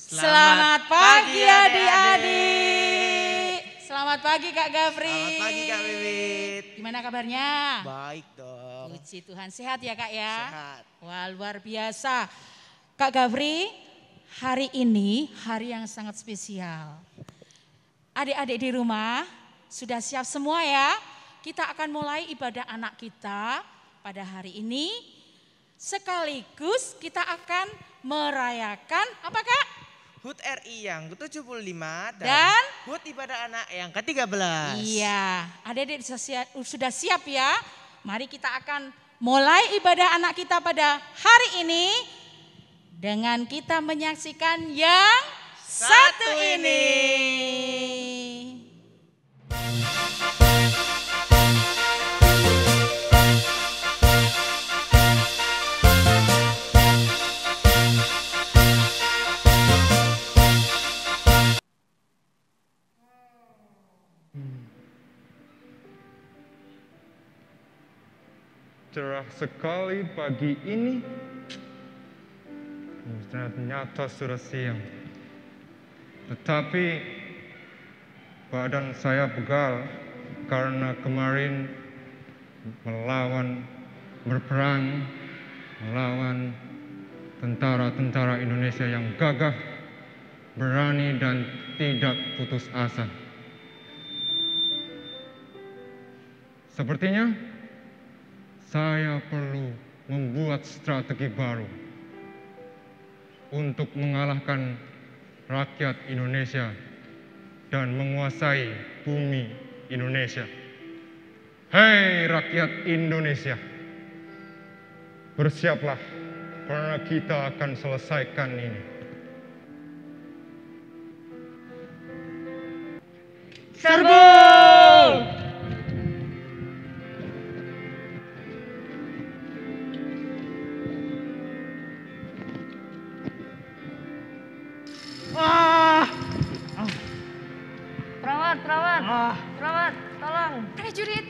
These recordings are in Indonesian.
Selamat pagi adik-adik. Selamat pagi Kak Gafri. Selamat pagi Kak Wiwit. Gimana kabarnya? Baik dong. Puji Tuhan, sehat ya Kak ya? Sehat. Wah, luar biasa. Kak Gafri, hari ini hari yang sangat spesial. Adik-adik di rumah sudah siap semua ya? Kita akan mulai ibadah anak kita pada hari ini. Sekaligus kita akan merayakan apa Kak? HUT RI yang ke-75 Dan HUT ibadah anak yang ke-13. Iya, adik-adik sudah siap ya? Mari kita akan mulai ibadah anak kita pada hari ini dengan kita menyaksikan yang satu ini. Cerah sekali pagi ini. Ternyata sudah siang. Tetapi badan saya pegal karena kemarin berperang melawan tentara-tentara Indonesia yang gagah, berani dan tidak putus asa. Sepertinya saya perlu membuat strategi baru untuk mengalahkan rakyat Indonesia dan menguasai bumi Indonesia. Hei rakyat Indonesia, bersiaplah karena kita akan selesaikan ini. Serbu! Perawat, tolong. Prajurit,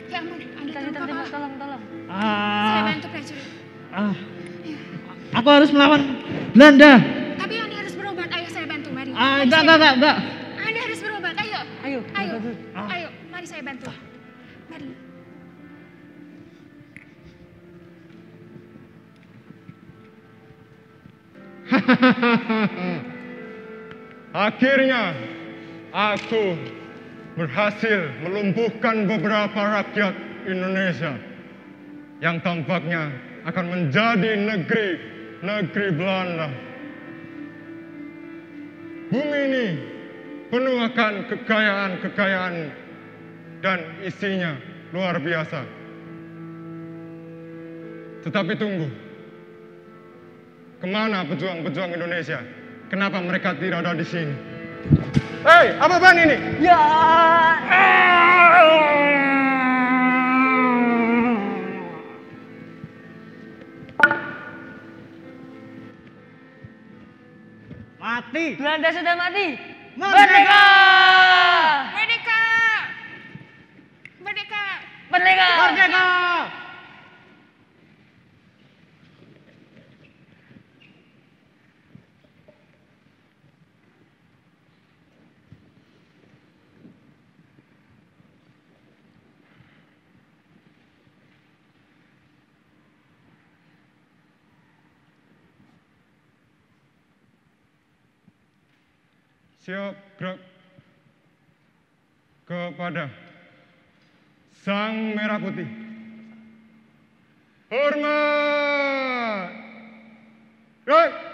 ya ampun, Anda Tolong. Saya bantu prajurit. Aku harus melawan Belanda. Tapi Anda harus berobat, ayo saya bantu, mari. Enggak. Anda harus berobat, ayo. Ayo. Ayo, mari saya bantu. Mari. Akhirnya aku berhasil melumpuhkan beberapa rakyat Indonesia yang tampaknya akan menjadi negeri Belanda. Bumi ini penuh akan kekayaan dan isinya luar biasa. Tetapi tunggu, kemana pejuang-pejuang Indonesia? Kenapa mereka tidak ada di sini? Hei, apa ban ini? Ya. Mati. Belanda sudah mati. Merdeka! Merdeka! Merdeka! Merdeka! Merdeka! Siap gerak kepada Sang Merah Putih. Hormat! Right.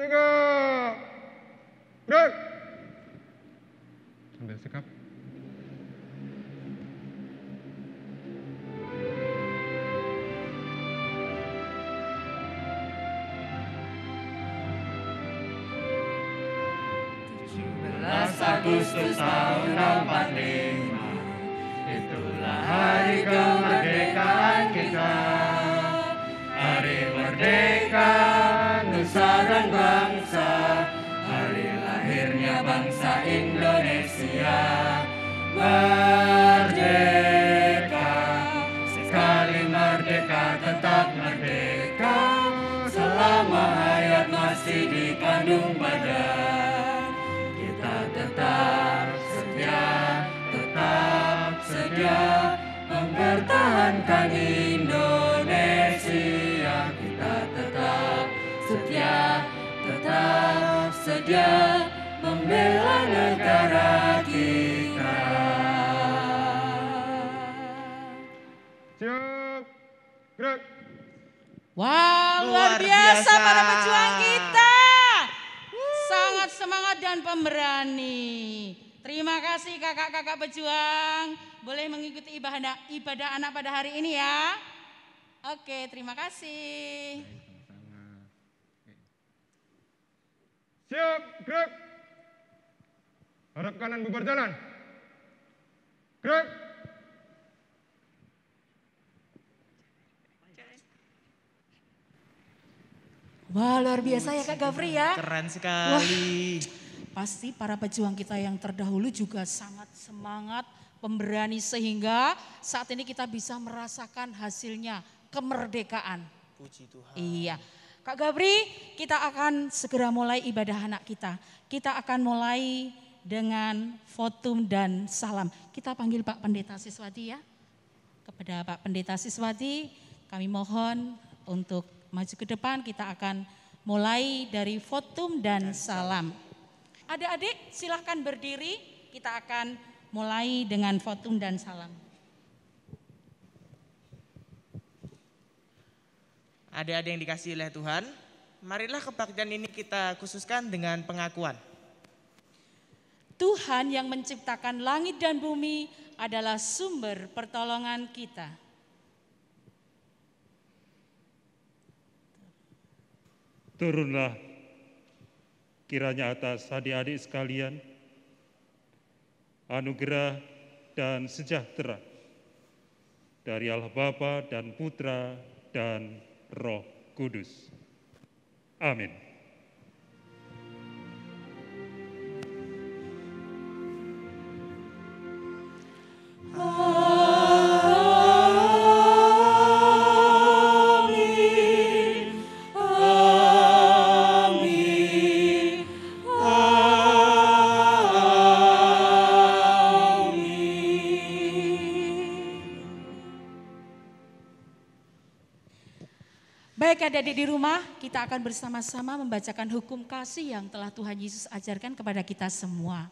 Tegak. Gerak. Sambil sikap. Agustus tahun 45, itulah hari kemerdekaan kita. Hari merdeka nusa dan bangsa, hari lahirnya bangsa Indonesia. Merdeka, sekali merdeka tetap merdeka, selama hayat masih dikandung badan. Tetap setia mempertahankan Indonesia. Kita tetap setia membela negara kita. Siap. Gerak. Wah, luar biasa para pejuang kita. Sangat semangat dan pemberani. Terima kasih kakak-kakak pejuang. Boleh mengikuti ibadah anak pada hari ini ya. Oke, terima kasih. Siap. Gerak. Hadap kanan bubar jalan. Gerak. Wah, luar biasa ya Kak Gafri ya. Keren sekali. Pasti para pejuang kita yang terdahulu juga sangat semangat, pemberani sehingga saat ini kita bisa merasakan hasilnya kemerdekaan. Puji Tuhan. Iya. Kak Gafri, kita akan segera mulai ibadah anak kita. Kita akan mulai dengan votum dan salam. Kita panggil Pak Pendeta Siswadi ya. Kepada Pak Pendeta Siswadi, kami mohon untuk maju ke depan. Kita akan mulai dari votum dan salam. Adik-adik silahkan berdiri, kita akan mulai dengan votum dan salam. Adik-adik yang dikasihi oleh Tuhan, marilah kebaktian ini kita khususkan dengan pengakuan. Tuhan yang menciptakan langit dan bumi adalah sumber pertolongan kita. Turunlah kiranya atas adik-adik sekalian, anugerah dan sejahtera dari Allah Bapa dan Putra dan Roh Kudus. Amin. Baik adik-adik di rumah, kita akan bersama-sama membacakan hukum kasih yang telah Tuhan Yesus ajarkan kepada kita semua.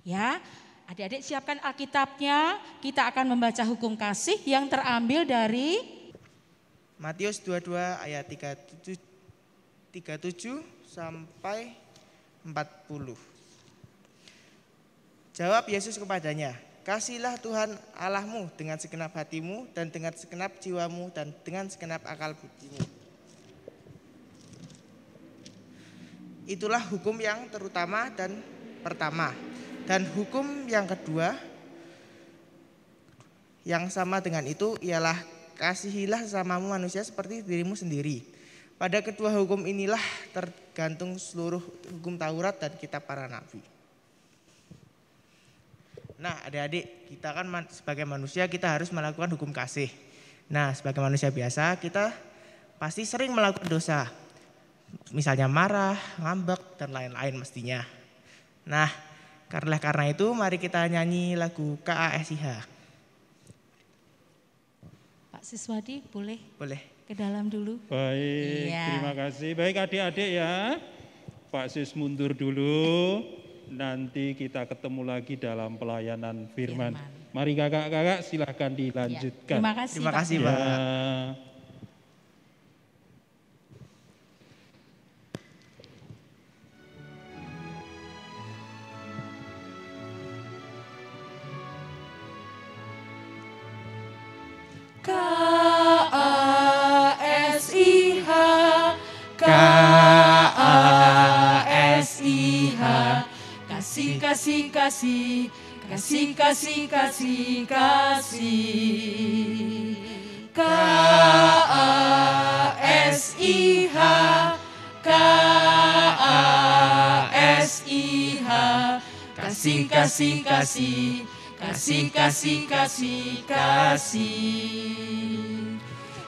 Ya, adik-adik siapkan Alkitabnya, kita akan membaca hukum kasih yang terambil dari Matius 22 ayat 37 sampai 40. Jawab Yesus kepadanya, kasihlah Tuhan Allahmu dengan segenap hatimu dan dengan segenap jiwamu dan dengan segenap akal budimu. Itulah hukum yang terutama dan pertama. Dan hukum yang kedua yang sama dengan itu ialah kasihilah sesamamu manusia seperti dirimu sendiri. Pada kedua hukum inilah tergantung seluruh hukum Taurat dan kitab para nabi. Nah adik-adik, kita kan sebagai manusia kita harus melakukan hukum kasih. Nah sebagai manusia biasa kita pasti sering melakukan dosa. Misalnya marah, ngambek, dan lain-lain mestinya. Nah, karena itu mari kita nyanyi lagu KASIH. Pak Siswadi boleh? Boleh. Ke dalam dulu. Baik, terima kasih. Baik adik-adik ya, Pak Sis mundur dulu. Nanti kita ketemu lagi dalam pelayanan firman. Mari kakak-kakak silahkan dilanjutkan. Terima kasih. Terima kasih Pak. kasih, kasih, kasih, kasih, kasih, kasih, kasih. K-A-S-I-H, K-A-S-I-H, kasih, kasih, kasih, kasih, kasih, kasih, kasih.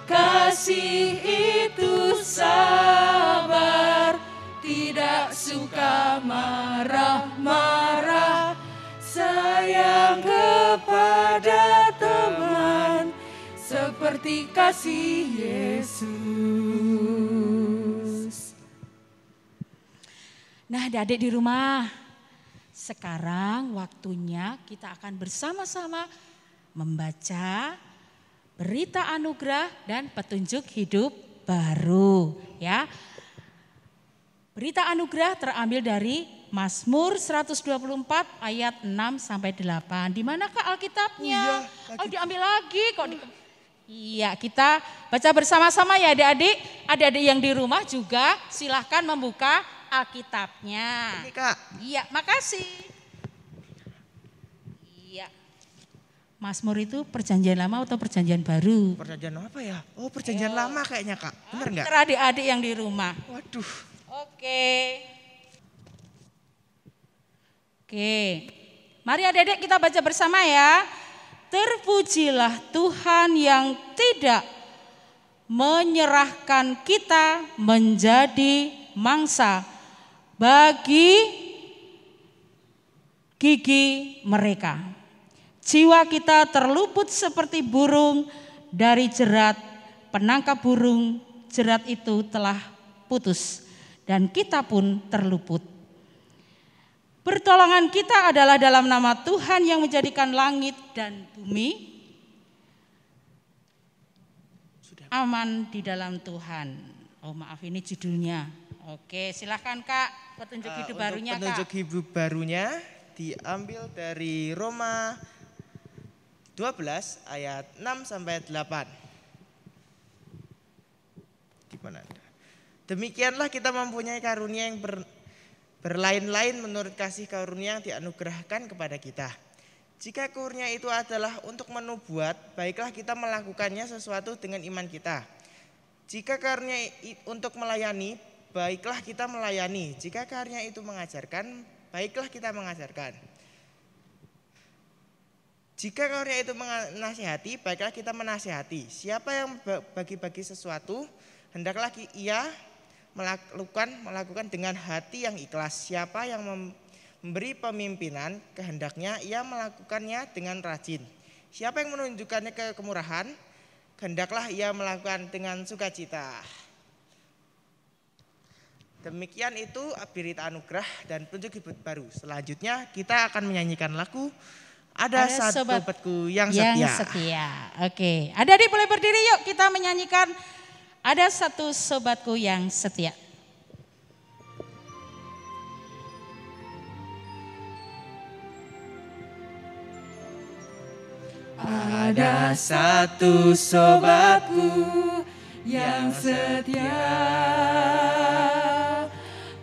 Kasih itu sabar, tidak suka marah-marah, sayang kepada teman, seperti kasih Yesus. Nah, adik-adik di rumah, sekarang waktunya kita akan bersama-sama membaca berita anugerah dan petunjuk hidup baru, ya. Berita anugerah terambil dari Mazmur 124 ayat 6 sampai 8. Di manakah Alkitabnya? Oh, diambil lagi kok. Iya, kita baca bersama-sama ya adik-adik. Adik-adik yang di rumah juga silahkan membuka Alkitabnya. Ini Kak. Iya, makasih. Iya. Mazmur itu perjanjian lama atau perjanjian baru? Perjanjian apa ya? Oh, perjanjian lama kayaknya Kak. Bener nggak? Adik-adik yang di rumah. Waduh. Oke. Mari adik-adik kita baca bersama ya. Terpujilah Tuhan yang tidak menyerahkan kita menjadi mangsa bagi gigi mereka. Jiwa kita terluput seperti burung dari jerat, penangkap burung, jerat itu telah putus dan kita pun terluput. Pertolongan kita adalah dalam nama Tuhan yang menjadikan langit dan bumi. Aman di dalam Tuhan. Oh maaf, ini judulnya. Oke, silahkan Kak, petunjuk hidup barunya Kak. Petunjuk hidup barunya diambil dari Roma 12 ayat 6 sampai 8. Gimana? Demikianlah kita mempunyai karunia yang berlain-lain menurut kasih karunia yang dianugerahkan kepada kita. Jika karunia itu adalah untuk menubuat, baiklah kita melakukannya sesuatu dengan iman kita. Jika karunia untuk melayani, baiklah kita melayani. Jika karunia itu mengajarkan, baiklah kita mengajarkan. Jika karunia itu menasihati, baiklah kita menasihati. Siapa yang bagi-bagi sesuatu, hendaklah ia melakukan dengan hati yang ikhlas. Siapa yang memberi pemimpinan, kehendaknya ia melakukannya dengan rajin. Siapa yang menunjukkannya kemurahan, hendaklah ia melakukan dengan sukacita. Demikian itu berita anugerah dan petunjuk hidup baru. Selanjutnya kita akan menyanyikan lagu Ada Satu Sobatku yang Setia. Oke, adik-adik boleh berdiri yuk kita menyanyikan Ada Satu Sobatku yang Setia. Ada satu sobatku yang setia,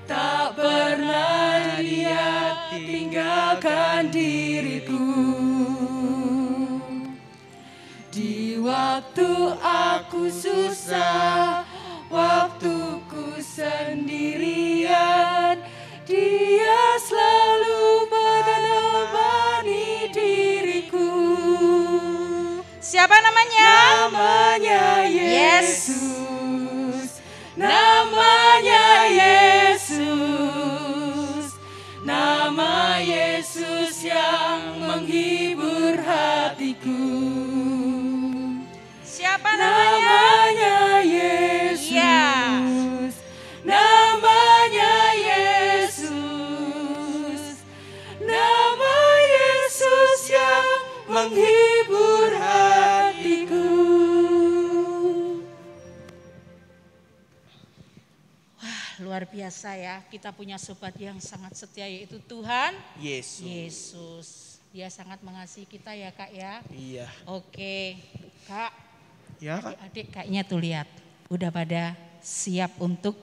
tak pernah dia tinggalkan diriku. Di waktu aku susah, waktuku sendirian, dia selalu menemani diriku. Siapa namanya? Namanya Yesus. Namanya Yesus. Nama Yesus yang menghibur hatiku. Siapa namanya? Namanya Yesus. Ya. Namanya Yesus. Nama Yesus yang menghibur hatiku. Wah, luar biasa ya. Kita punya sobat yang sangat setia yaitu Tuhan Yesus. Dia sangat mengasihi kita ya Kak ya. Iya. Oke, Kak. Ya Kak. Adik kayaknya tuh lihat, udah pada siap untuk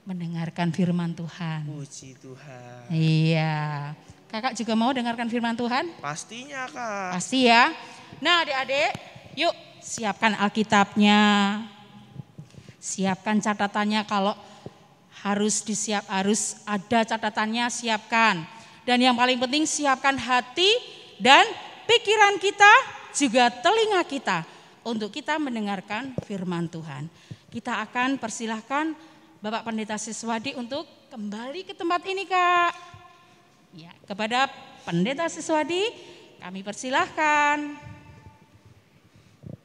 mendengarkan firman Tuhan. Puji Tuhan. Iya. Kakak juga mau dengarkan firman Tuhan? Pastinya, Kak. Pasti ya. Nah, adik-adik, yuk siapkan Alkitabnya. Siapkan catatannya, kalau harus ada catatannya, siapkan. Dan yang paling penting, siapkan hati dan pikiran kita, juga telinga kita untuk kita mendengarkan firman Tuhan. Kita akan persilahkan Bapak Pendeta Siswadi untuk kembali ke tempat ini, Kak. Ya, kepada Pendeta Siswadi kami persilahkan.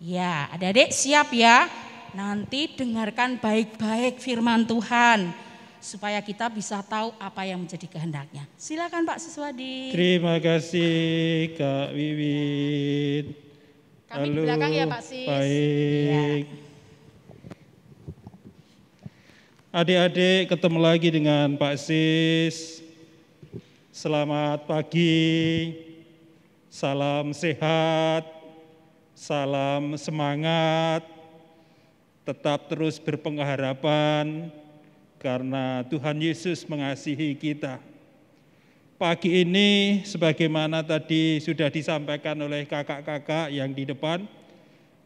Ya, adik-adik siap ya. Nanti dengarkan baik-baik firman Tuhan supaya kita bisa tahu apa yang menjadi kehendaknya. Silakan Pak Siswadi. Terima kasih Kak Wiwin. Kami di belakang ya Pak Sis. Baik. Ya. Adik-adik, ketemu lagi dengan Pak Sis. Selamat pagi, salam sehat, salam semangat, tetap terus berpengharapan karena Tuhan Yesus mengasihi kita. Pagi ini sebagaimana tadi sudah disampaikan oleh kakak-kakak yang di depan,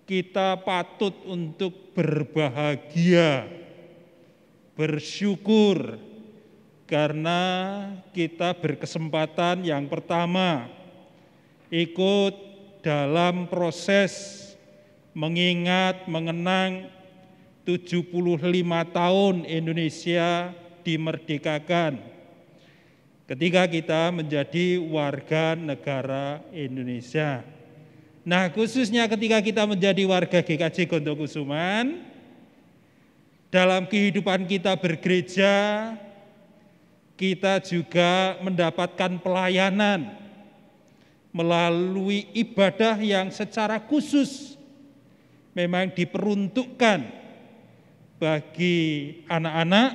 kita patut untuk berbahagia, bersyukur, karena kita berkesempatan yang pertama ikut dalam proses mengingat, mengenang 75 tahun Indonesia dimerdekakan. Ketika kita menjadi warga negara Indonesia. Nah, khususnya ketika kita menjadi warga GKJ Gondokusuman, dalam kehidupan kita bergereja, kita juga mendapatkan pelayanan melalui ibadah yang secara khusus memang diperuntukkan bagi anak-anak,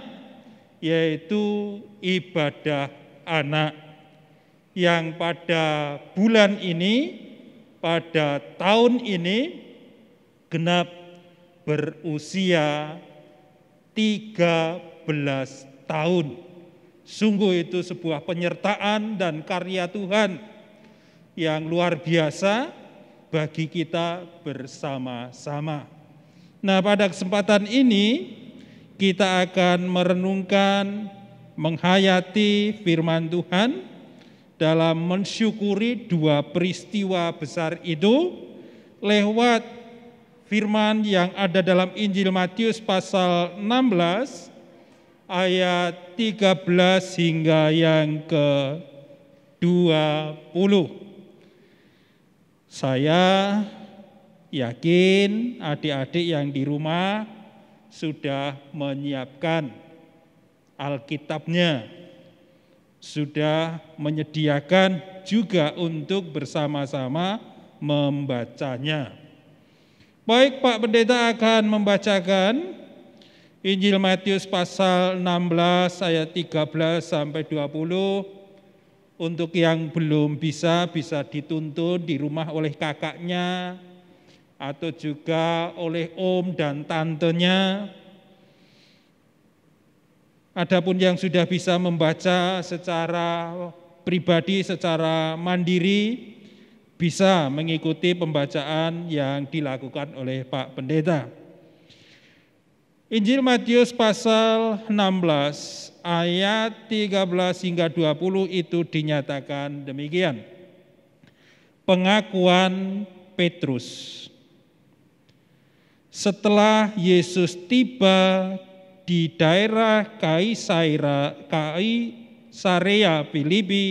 yaitu ibadah anak yang pada bulan ini, pada tahun ini genap berusia 13 tahun. Sungguh itu sebuah penyertaan dan karya Tuhan yang luar biasa bagi kita bersama-sama. Nah, pada kesempatan ini kita akan merenungkan, menghayati firman Tuhan dalam mensyukuri dua peristiwa besar itu lewat firman yang ada dalam Injil Matius pasal 16 ayat 13 hingga yang ke-20. Saya yakin adik-adik yang di rumah sudah menyiapkan Alkitabnya, sudah menyediakan juga untuk bersama-sama membacanya. Baik, Pak Pendeta akan membacakan Injil Matius pasal 16 ayat 13 sampai 20. Untuk yang belum bisa dituntun di rumah oleh kakaknya atau juga oleh om dan tantenya. Adapun yang sudah bisa membaca secara pribadi, secara mandiri, bisa mengikuti pembacaan yang dilakukan oleh Pak Pendeta. Injil Matius pasal 16 ayat 13 hingga 20 itu dinyatakan demikian. Pengakuan Petrus. Setelah Yesus tiba di daerah Kaisarea Filipi,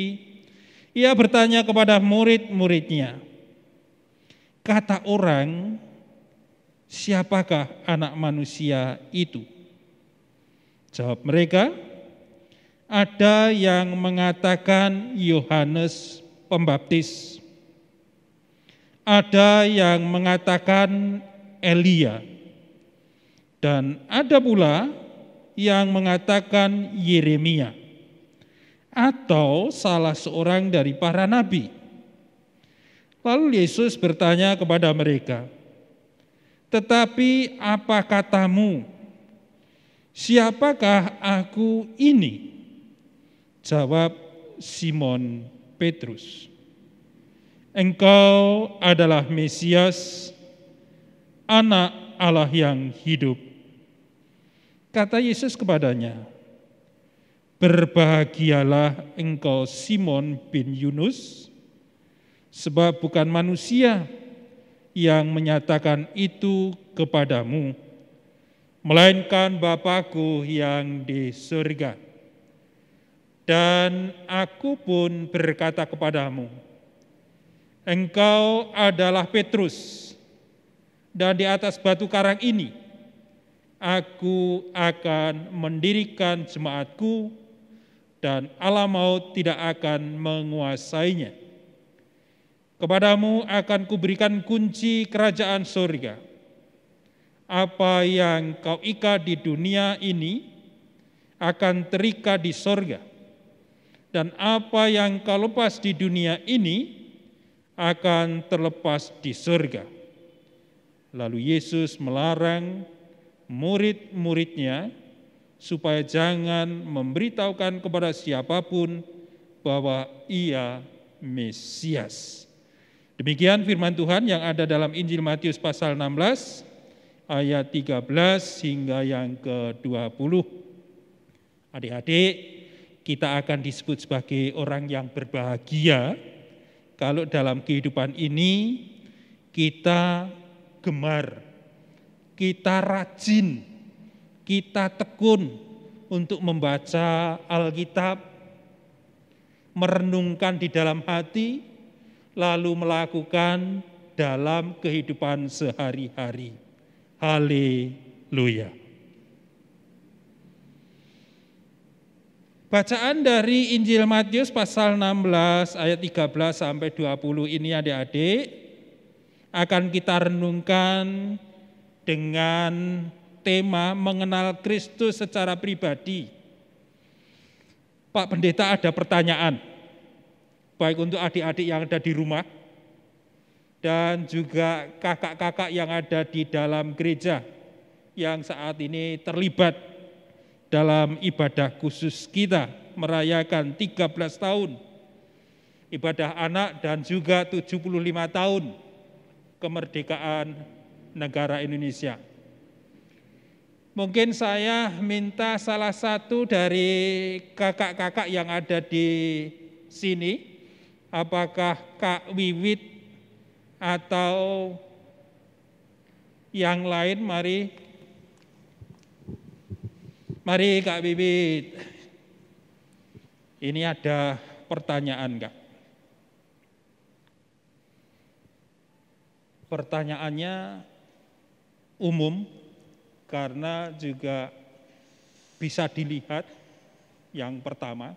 ia bertanya kepada murid-muridnya, kata orang, siapakah anak manusia itu? Jawab mereka, ada yang mengatakan Yohanes Pembaptis, ada yang mengatakan Elia, dan ada pula yang mengatakan Yeremia, atau salah seorang dari para nabi. Lalu Yesus bertanya kepada mereka, tetapi apa katamu? Siapakah aku ini? Jawab Simon Petrus, Engkau adalah Mesias, Anak Allah yang hidup. Kata Yesus kepadanya, berbahagialah engkau Simon bin Yunus, sebab bukan manusia yang menyatakan itu kepadamu, melainkan Bapa-Ku yang di surga. Dan aku pun berkata kepadamu, engkau adalah Petrus, dan di atas batu karang ini aku akan mendirikan jemaatku, dan alam maut tidak akan menguasainya. Kepadamu akan kuberikan kunci kerajaan surga. Apa yang kau ikat di dunia ini akan terikat di surga, dan apa yang kau lepas di dunia ini akan terlepas di surga. Lalu Yesus melarang murid-muridnya supaya jangan memberitahukan kepada siapapun bahwa ia Mesias. Demikian firman Tuhan yang ada dalam Injil Matius pasal 16 ayat 13 hingga yang ke-20. Adik-adik, kita akan disebut sebagai orang yang berbahagia kalau dalam kehidupan ini kita gemar, kita rajin, kita tekun untuk membaca Alkitab, merenungkan di dalam hati, lalu melakukan dalam kehidupan sehari-hari. Haleluya. Bacaan dari Injil Matius pasal 16 ayat 13 sampai 20 ini adik-adik akan kita renungkan dengan tema mengenal Kristus secara pribadi. Pak Pendeta, ada pertanyaan baik untuk adik-adik yang ada di rumah dan juga kakak-kakak yang ada di dalam gereja yang saat ini terlibat dalam ibadah khusus kita merayakan 13 tahun ibadah anak dan juga 75 tahun kemerdekaan negara Indonesia. Mungkin saya minta salah satu dari kakak-kakak yang ada di sini, apakah Kak Wiwit atau yang lain, mari Kak Wiwit. Ini ada pertanyaan, Kak. Pertanyaannya umum karena juga bisa dilihat yang pertama.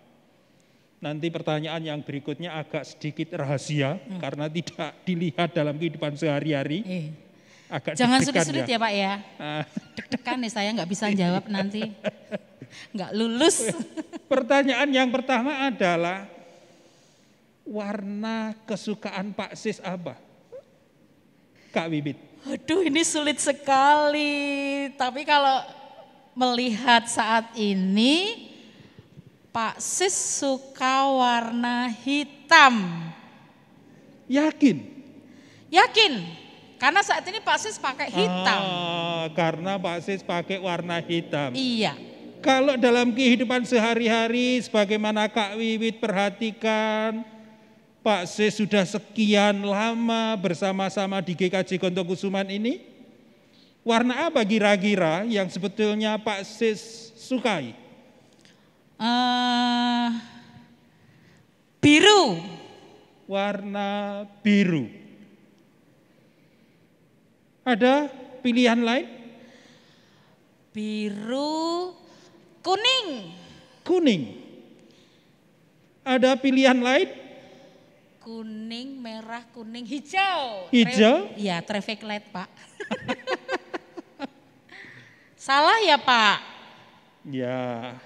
Nanti pertanyaan yang berikutnya agak sedikit rahasia karena tidak dilihat dalam kehidupan sehari-hari. Agak jangan sulit-sulit ya Pak ya. Deg-degan nih saya nggak bisa jawab nanti. Nggak lulus. Pertanyaan yang pertama adalah warna kesukaan Pak Sis apa? Kak Wiwit. Aduh ini sulit sekali. Tapi kalau melihat saat ini Pak Sis suka warna hitam. Yakin? Yakin. Karena saat ini Pak Sis pakai hitam. Karena Pak Sis pakai warna hitam. Iya. Kalau dalam kehidupan sehari-hari sebagaimana Kak Wiwit perhatikan, Pak Sis sudah sekian lama bersama-sama di GKJ Gontokusuman ini, warna apa kira-kira yang sebetulnya Pak Sis sukai? Biru. Warna biru. Ada pilihan lain? Biru, kuning. Kuning. Ada pilihan lain? Kuning, merah, kuning, hijau. Hijau? Iya, traffic light Pak. Salah ya Pak? Ya.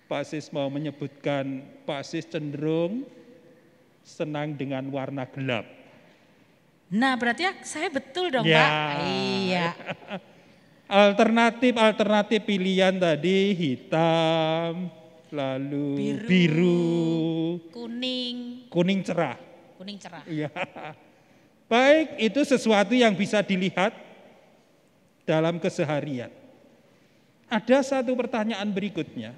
Pak Sis mau menyebutkan Pak Sis cenderung senang dengan warna gelap. Nah berarti ya saya betul dong ya. Pak. Iya. Alternatif pilihan tadi hitam, lalu biru, kuning cerah. Ya. Baik, itu sesuatu yang bisa dilihat dalam keseharian. Ada satu pertanyaan berikutnya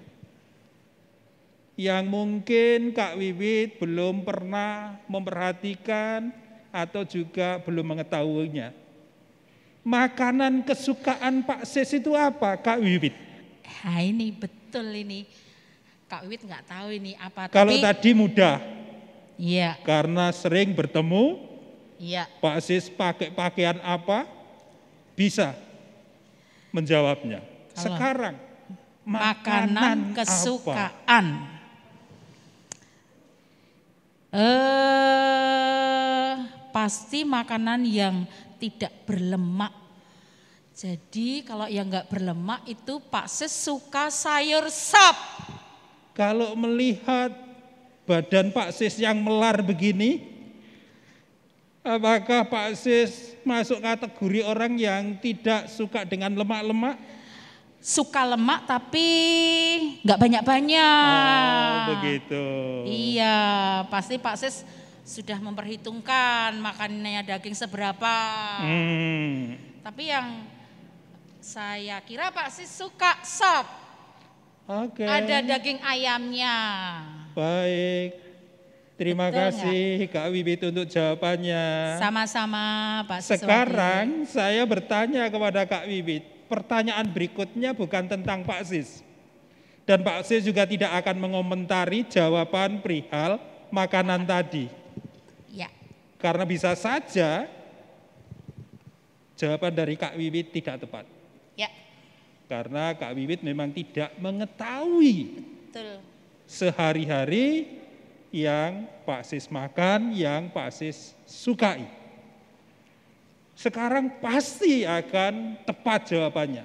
yang mungkin Kak Wiwit belum pernah memperhatikan atau juga belum mengetahuinya. Makanan kesukaan Pak Sis itu apa, Kak Wiwit? Nah, ini betul ini. Kak Wiwit nggak tahu ini apa. Kalau tadi mudah. Iya. Karena sering bertemu. Iya. Pak Sis pakai pakaian apa? Bisa menjawabnya. Sekarang makanan kesukaan. Pasti makanan yang tidak berlemak. Jadi kalau yang nggak berlemak itu Pak Sis suka sayur sop. Kalau melihat badan Pak Sis yang melar begini, apakah Pak Sis masuk kategori orang yang tidak suka dengan lemak-lemak? Suka lemak tapi nggak banyak-banyak. Oh begitu. Iya, pasti Pak Sis sudah memperhitungkan makanannya daging seberapa. Tapi yang saya kira Pak Sis suka sop. Oke. Ada daging ayamnya. Baik. Terima kasih Kak Wiwit untuk jawabannya. Sama-sama Pak Sis. Sekarang saya bertanya kepada Kak Wiwit. Pertanyaan berikutnya bukan tentang Pak Sis. Dan Pak Sis juga tidak akan mengomentari jawaban perihal makanan tadi. Ya. Karena bisa saja jawaban dari Kak Wiwit tidak tepat. Ya. Karena Kak Wiwit memang tidak mengetahui sehari-hari yang Pak Sis makan, yang Pak Sis sukai. Sekarang pasti akan tepat jawabannya.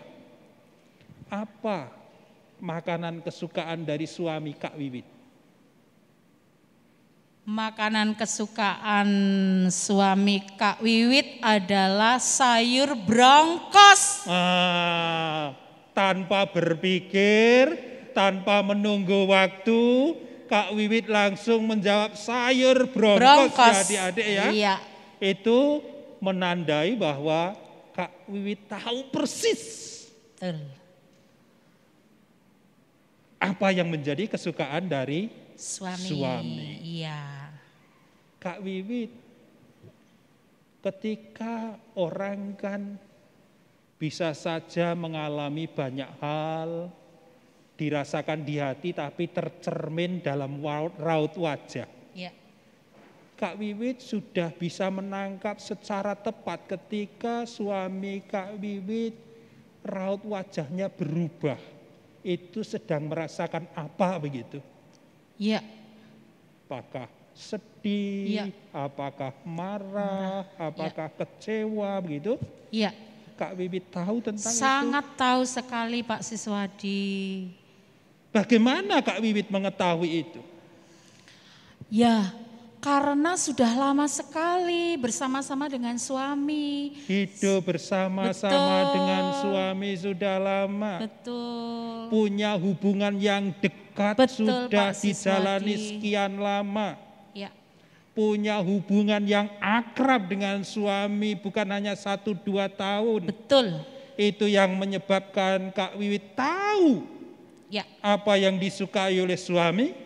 Apa makanan kesukaan dari suami Kak Wiwit? Makanan kesukaan suami Kak Wiwit adalah sayur brongkos. Tanpa berpikir, tanpa menunggu waktu, Kak Wiwit langsung menjawab sayur brongkos. Ya adik-adik ya. Iya. Itu menandai bahwa Kak Wiwit tahu persis apa yang menjadi kesukaan dari suami. Iya. Kak Wiwit, ketika orang kan bisa saja mengalami banyak hal, dirasakan di hati tapi tercermin dalam raut wajah. Ya. Kak Wiwit sudah bisa menangkap secara tepat ketika suami Kak Wiwit raut wajahnya berubah. Itu sedang merasakan apa begitu? Iya. Apakah sedih, apakah marah, apakah kecewa begitu? Iya. Kak Wiwit tahu tentang itu? Sangat tahu sekali Pak Siswadi. Bagaimana Kak Wiwit mengetahui itu? Ya, karena sudah lama sekali bersama-sama dengan suami. Hidup bersama-sama dengan suami sudah lama. Betul. Punya hubungan yang dekat. Betul, sudah dijalani sekian lama. Ya. Punya hubungan yang akrab dengan suami bukan hanya 1-2 tahun. Betul. Itu yang menyebabkan Kak Wiwit tahu apa yang disukai oleh suami.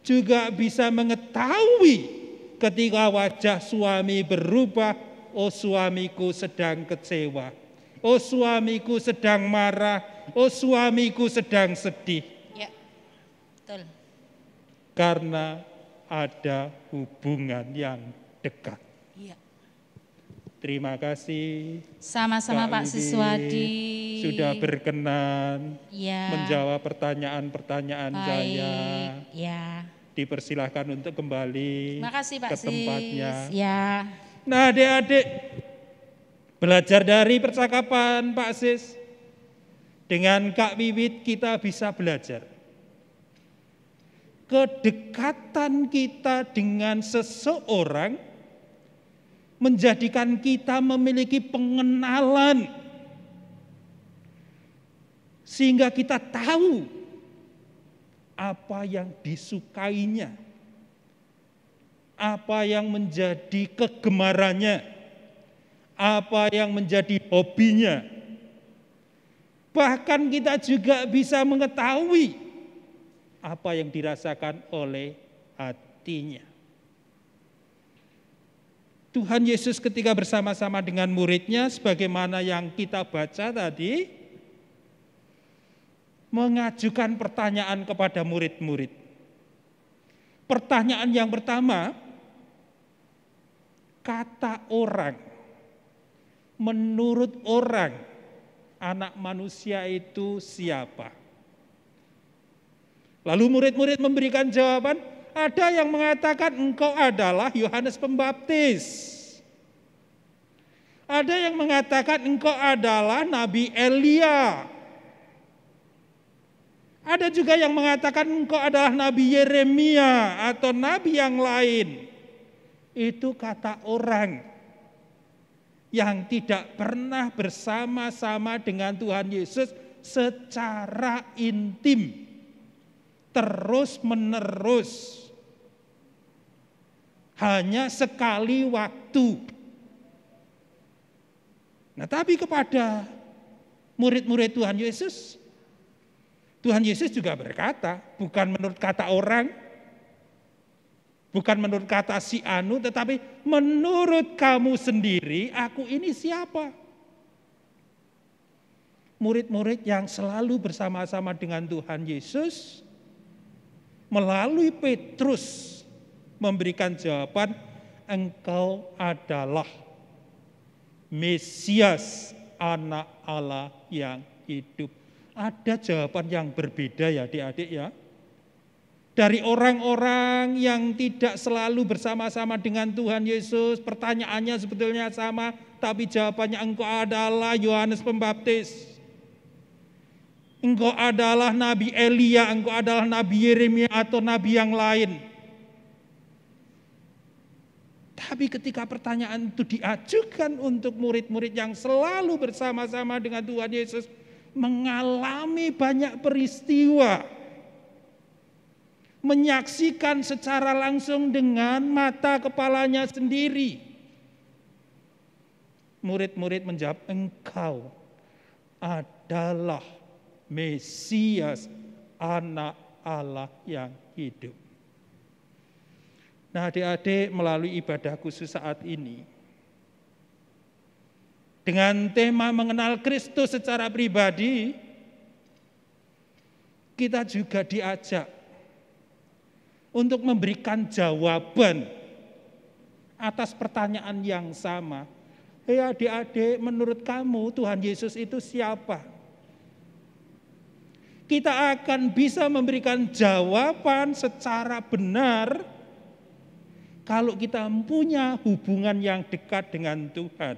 Juga bisa mengetahui ketika wajah suami berubah, oh suamiku sedang kecewa, oh suamiku sedang marah, oh suamiku sedang sedih. Ya, betul. Karena ada hubungan yang dekat. Iya. Terima kasih. Sama-sama Pak Siswadi. Sudah berkenan menjawab pertanyaan-pertanyaan saya. Ya. Dipersilahkan untuk kembali ke tempatnya. Ya. Nah adik-adik, belajar dari percakapan Pak Sis. Dengan Kak Wiwit kita bisa belajar. Kedekatan kita dengan seseorang menjadikan kita memiliki pengenalan. Sehingga kita tahu apa yang disukainya, apa yang menjadi kegemarannya, apa yang menjadi hobinya. Bahkan kita juga bisa mengetahui apa yang dirasakan oleh hatinya. Tuhan Yesus ketika bersama-sama dengan muridnya, sebagaimana yang kita baca tadi, mengajukan pertanyaan kepada murid-murid. Pertanyaan yang pertama, kata orang, menurut orang, anak manusia itu siapa? Lalu murid-murid memberikan jawaban, ada yang mengatakan engkau adalah Yohanes Pembaptis. Ada yang mengatakan engkau adalah Nabi Elia. Ada juga yang mengatakan engkau adalah Nabi Yeremia atau nabi yang lain. Itu kata orang yang tidak pernah bersama-sama dengan Tuhan Yesus secara intim, terus-menerus. Hanya sekali waktu. Nah, tapi kepada murid-murid Tuhan Yesus juga berkata, bukan menurut kata orang, bukan menurut kata si anu, tetapi menurut kamu sendiri, aku ini siapa? Murid-murid yang selalu bersama-sama dengan Tuhan Yesus, melalui Petrus memberikan jawaban, engkau adalah Mesias, anak Allah yang hidup. Ada jawaban yang berbeda ya adik-adik ya. Dari orang-orang yang tidak selalu bersama-sama dengan Tuhan Yesus, pertanyaannya sebetulnya sama, tapi jawabannya engkau adalah Yohanes Pembaptis. Engkau adalah Nabi Elia, engkau adalah Nabi Yeremia atau nabi yang lain. Tapi ketika pertanyaan itu diajukan untuk murid-murid yang selalu bersama-sama dengan Tuhan Yesus, mengalami banyak peristiwa, menyaksikan secara langsung dengan mata kepalanya sendiri. Murid-murid menjawab, engkau adalah Mesias, anak Allah yang hidup. Nah, adik-adik, melalui ibadah khusus saat ini, dengan tema mengenal Kristus secara pribadi, kita juga diajak untuk memberikan jawaban atas pertanyaan yang sama. Hei adik-adik, menurut kamu Tuhan Yesus itu siapa? Kita akan bisa memberikan jawaban secara benar kalau kita punya hubungan yang dekat dengan Tuhan.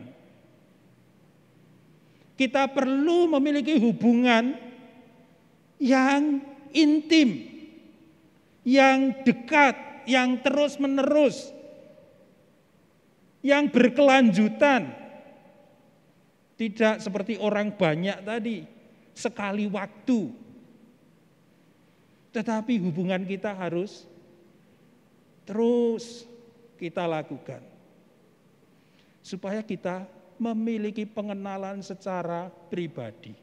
Kita perlu memiliki hubungan yang intim, yang dekat, yang terus-menerus, yang berkelanjutan. Tidak seperti orang banyak tadi, sekali waktu. Tetapi hubungan kita harus terus kita lakukan. Supaya kita memiliki pengenalan secara pribadi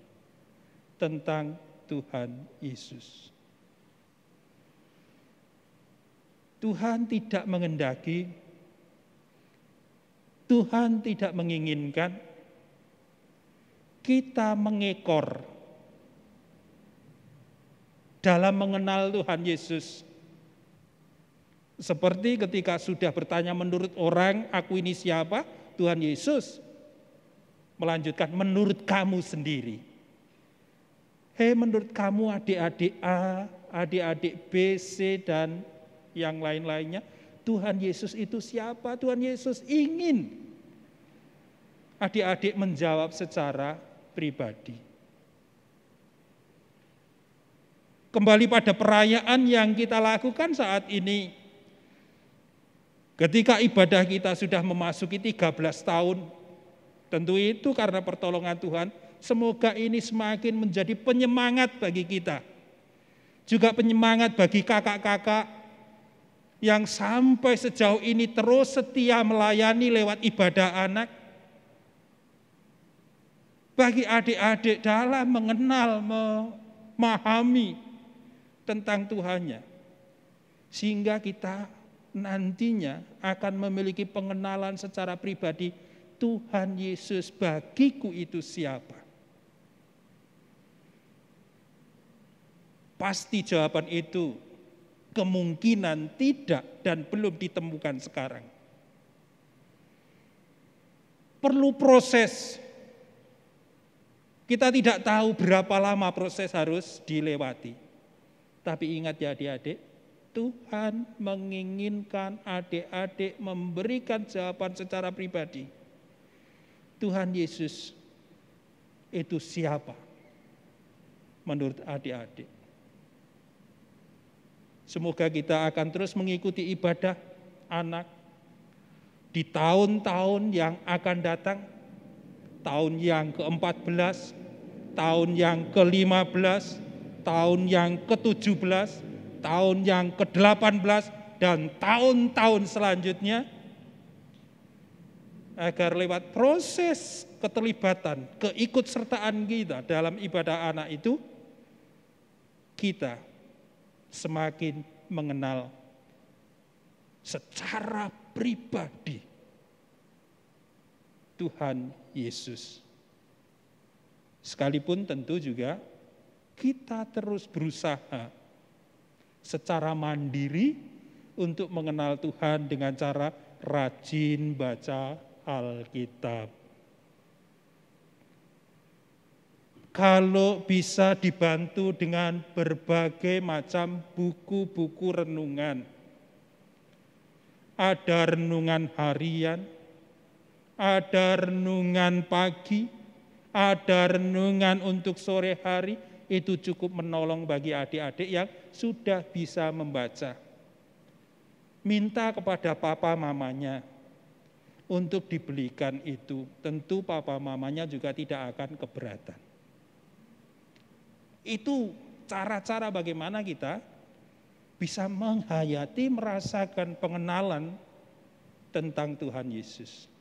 tentang Tuhan Yesus. Tuhan tidak menghendaki, Tuhan tidak menginginkan kita mengekor dalam mengenal Tuhan Yesus. Seperti ketika sudah bertanya menurut orang, aku ini siapa? Tuhan Yesus melanjutkan, menurut kamu sendiri. Hei, menurut kamu adik-adik A, adik-adik B, C, dan yang lain-lainnya, Tuhan Yesus itu siapa? Tuhan Yesus ingin adik-adik menjawab secara pribadi. Kembali pada perayaan yang kita lakukan saat ini. Ketika ibadah kita sudah memasuki 13 tahun, tentu itu karena pertolongan Tuhan, semoga ini semakin menjadi penyemangat bagi kita. Juga penyemangat bagi kakak-kakak yang sampai sejauh ini terus setia melayani lewat ibadah anak. Bagi adik-adik dalam mengenal, memahami tentang Tuhannya. Sehingga kita nantinya akan memiliki pengenalan secara pribadi, Tuhan Yesus bagiku itu siapa? Pasti jawaban itu kemungkinan tidak dan belum ditemukan sekarang. Perlu proses. Kita tidak tahu berapa lama proses harus dilewati. Tapi ingat ya adik-adik, Tuhan menginginkan adik-adik memberikan jawaban secara pribadi. Tuhan Yesus itu siapa menurut adik-adik? Semoga kita akan terus mengikuti ibadah anak di tahun-tahun yang akan datang, tahun yang ke-14, tahun yang ke-15, tahun yang ke-17, tahun yang ke-18, dan tahun-tahun selanjutnya, agar lewat proses keterlibatan, keikutsertaan kita dalam ibadah anak itu, kita semakin mengenal secara pribadi Tuhan Yesus. Sekalipun tentu juga kita terus berusaha secara mandiri untuk mengenal Tuhan dengan cara rajin baca Alkitab. Kalau bisa dibantu dengan berbagai macam buku-buku renungan. Ada renungan harian, ada renungan pagi, ada renungan untuk sore hari, itu cukup menolong bagi adik-adik yang sudah bisa membaca. Minta kepada papa mamanya untuk dibelikan itu. Tentu papa mamanya juga tidak akan keberatan. Itu cara-cara bagaimana kita bisa menghayati, merasakan pengenalan tentang Tuhan Yesus.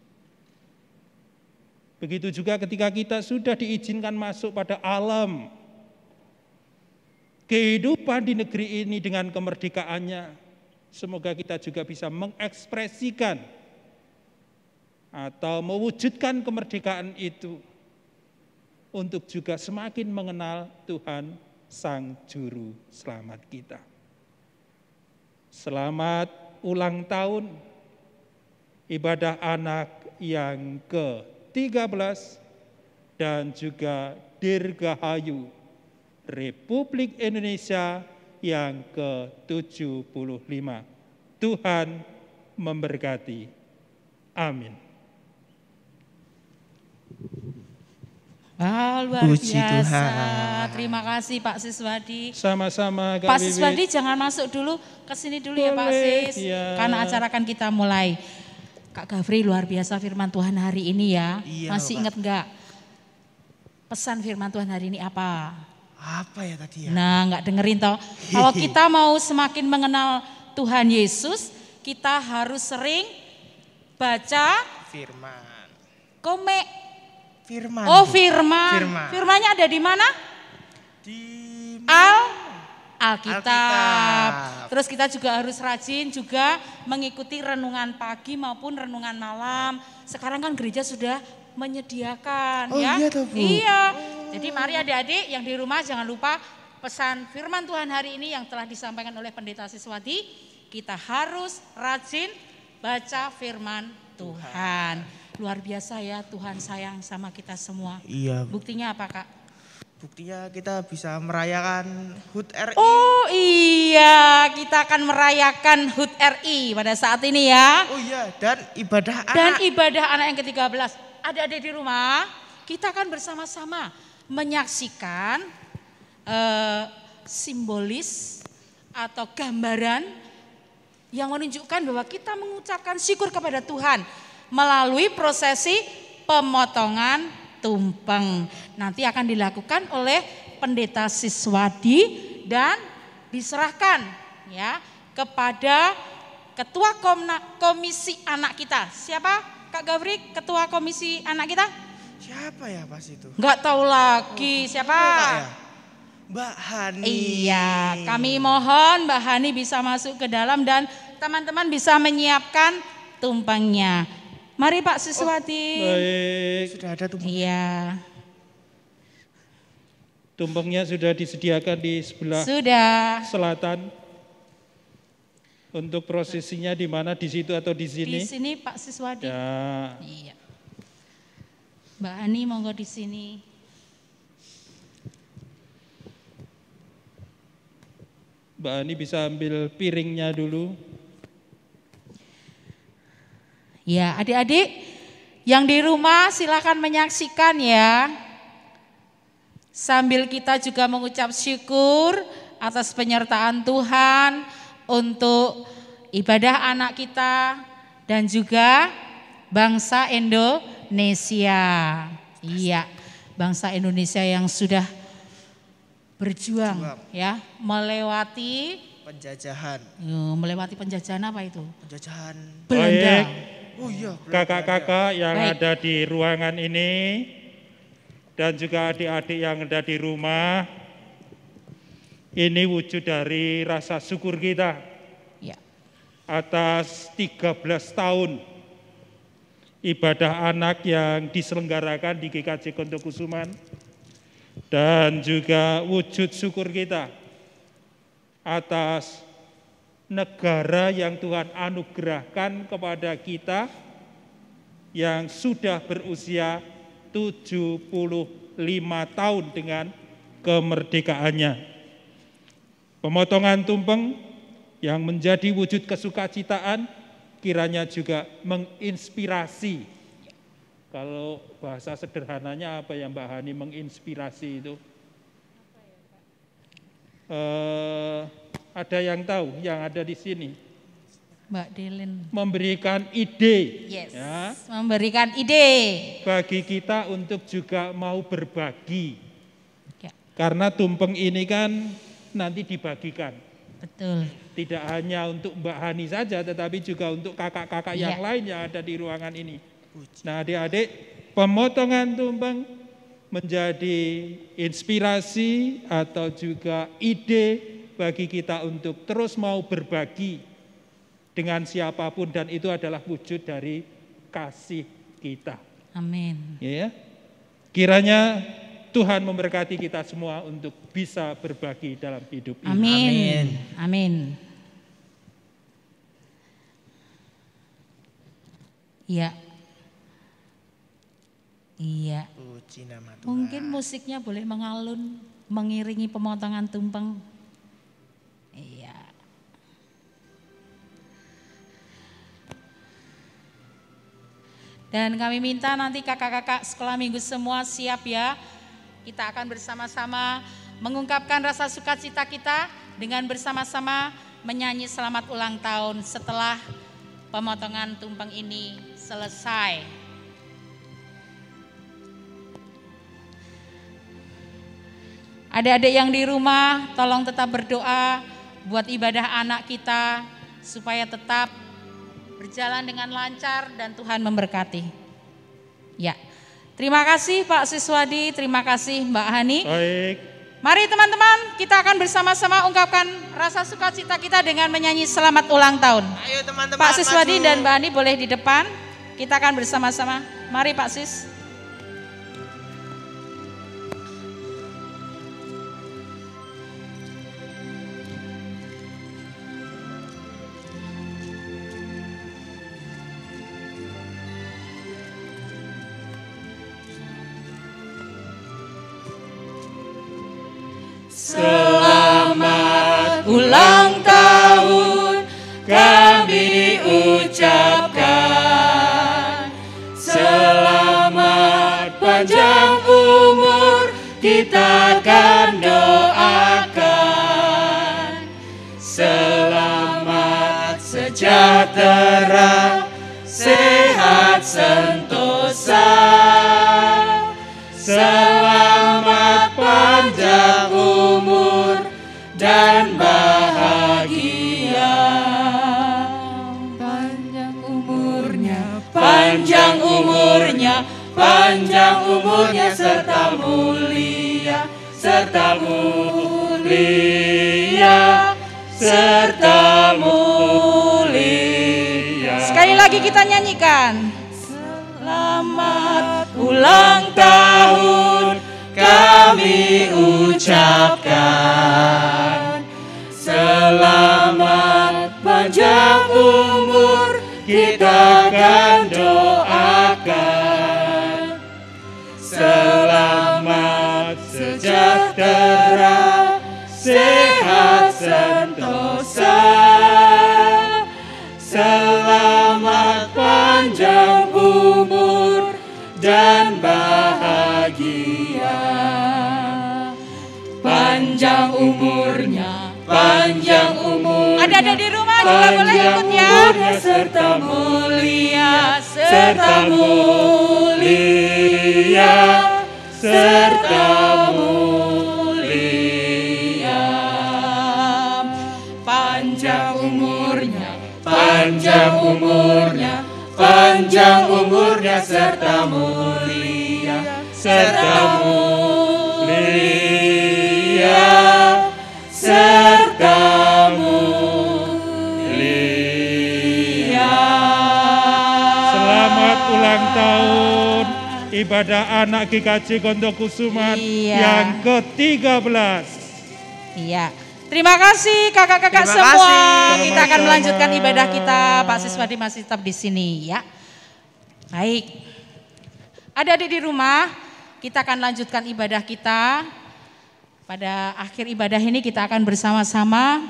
Begitu juga ketika kita sudah diizinkan masuk pada alam kehidupan di negeri ini dengan kemerdekaannya, semoga kita juga bisa mengekspresikan atau mewujudkan kemerdekaan itu untuk juga semakin mengenal Tuhan Sang Juru Selamat kita. Selamat ulang tahun ibadah anak yang ke-13 dan juga Dirgahayu Republik Indonesia yang ke-75. Tuhan memberkati. Amin. Luar Puji biasa. Tuhan. Terima kasih Pak Siswadi. Sama-sama Kak Pak Wiwi. Siswadi jangan masuk dulu, ke sini dulu ya Pak Boleh, Sis. ya. Karena acara akan kita mulai. Kak Gavri, luar biasa firman Tuhan hari ini ya. Iya, Masih Pak. ingat enggak? Pesan firman Tuhan hari ini apa? Apa ya tadi ya? Nah, enggak dengerin toh. Kalau kita mau semakin mengenal Tuhan Yesus, kita harus sering baca Firman. firman. Firman. Firman. Firmannya ada di mana? Di Alkitab. Terus kita juga harus rajin juga mengikuti renungan pagi maupun renungan malam. Sekarang kan gereja sudah menyediakan Oh, ya. iya toh, Bu. Iya. Jadi mari adik-adik yang di rumah jangan lupa pesan firman Tuhan hari ini yang telah disampaikan oleh Pendeta Siswadi. Kita harus rajin baca firman Tuhan. Luar biasa ya, Tuhan sayang sama kita semua. Iya, Bu. Buktinya apa Kak? Buktinya kita bisa merayakan HUT RI. Oh iya, kita akan merayakan HUT RI pada saat ini ya. Oh iya, dan ibadah anak. Dan ibadah anak yang ke-13. Adik-adik di rumah, kita akan bersama-sama menyaksikan simbolis atau gambaran yang menunjukkan bahwa kita mengucapkan syukur kepada Tuhan melalui prosesi pemotongan tumpeng. Nanti akan dilakukan oleh Pendeta Siswadi dan diserahkan ya kepada ketua komisi anak kita. Siapa Kak Gavri ketua komisi anak kita? Siapa ya pas itu? Enggak tahu lagi siapa? Ya? Mbak Hani. Iya, kami mohon Mbak Hani bisa masuk ke dalam dan teman-teman bisa menyiapkan tumpengnya. Mari Pak Siswati. Baik. Sudah ada tumpeng. Iya. Tumpengnya sudah disediakan di sebelah Sudah. selatan. Untuk prosesinya di mana, di situ atau di sini? Di sini Pak Siswadi. Ya. Iya. Mbak Ani monggo di sini. Mbak Ani bisa ambil piringnya dulu. Ya, adik-adik yang di rumah silakan menyaksikan ya. Sambil kita juga mengucap syukur atas penyertaan Tuhan untuk ibadah anak kita dan juga bangsa Indonesia. Iya, bangsa Indonesia yang sudah berjuang ya melewati penjajahan. Melewati penjajahan apa itu? Penjajahan Belanda. Oh iya, Kakak-kakak yang Baik. ada di ruangan ini dan juga adik-adik yang ada di rumah, ini wujud dari rasa syukur kita Ya. atas 13 tahun ibadah anak yang diselenggarakan di GKJ Kontokusuman dan juga wujud syukur kita atas negara yang Tuhan anugerahkan kepada kita yang sudah berusia 75 tahun dengan kemerdekaannya. Pemotongan tumpeng yang menjadi wujud kesukacitaan kiranya juga menginspirasi. Kalau bahasa sederhananya apa ya Mbak Hani, menginspirasi itu? Ada yang tahu yang ada di sini? Mbak Delin. Memberikan ide. Yes. Ya, Memberikan ide. bagi kita untuk juga mau berbagi. Ya. Karena tumpeng ini kan nanti dibagikan. Betul. Tidak hanya untuk Mbak Hani saja, tetapi juga untuk kakak-kakak yang lain yang ada di ruangan ini. Nah adik-adik, pemotongan tumpeng menjadi inspirasi atau juga ide bagi kita untuk terus mau berbagi dengan siapapun dan itu adalah wujud dari kasih kita. Amin. Ya. Kiranya Tuhan memberkati kita semua untuk bisa berbagi dalam hidup ini. Amin. Amin. Iya. Iya. Puji nama Tuhan. Mungkin musiknya boleh mengalun, mengiringi pemotongan tumpeng. Iya. Dan kami minta nanti kakak-kakak sekolah minggu semua siap ya. Kita akan bersama-sama mengungkapkan rasa sukacita kita dengan bersama-sama menyanyi selamat ulang tahun setelah pemotongan tumpeng ini selesai. Adik-adik yang di rumah, tolong tetap berdoa buat ibadah anak kita supaya tetap berjalan dengan lancar dan Tuhan memberkati. Ya, terima kasih Pak Siswadi, terima kasih Mbak Hani. Baik. Mari teman-teman, kita akan bersama-sama ungkapkan rasa sukacita kita dengan menyanyi selamat ulang tahun. Ayo teman-teman. Pak Siswadi maju. dan Mbak Hani boleh di depan. Kita akan bersama-sama. Mari Pak Sis. Selamat ulang tahun kami ucapkan. Selamat panjang umur kita akan doakan. Selamat sejahtera, sehat sentosa. Selamat panjang umur dan bahagia. panjang umurnya serta mulia, serta mulia, serta mulia. Sekali lagi kita nyanyikan. Selamat ulang tahun kami ucapkan. Selamat panjang umur kita akan doakan. Selamat sejahtera, sehat sentosa. Selamat panjang umur dan bahagia. Panjang umurnya, panjang umurnya. Ada di rumah juga boleh ikut ya. Serta mulia, serta mulia, serta mulia. Panjang umurnya, panjang umurnya, panjang umurnya serta mulia, serta mulia, serta mulia. Selamat ulang tahun ibadah anak GKJ Kondokusuman yang ke-13. Iya. Terima kasih kakak-kakak Terima semua. kasih. Kita akan melanjutkan ibadah kita. Pak Siswadi masih tetap di sini ya. Baik. Adik-adik di rumah, kita akan lanjutkan ibadah kita. Pada akhir ibadah ini kita akan bersama-sama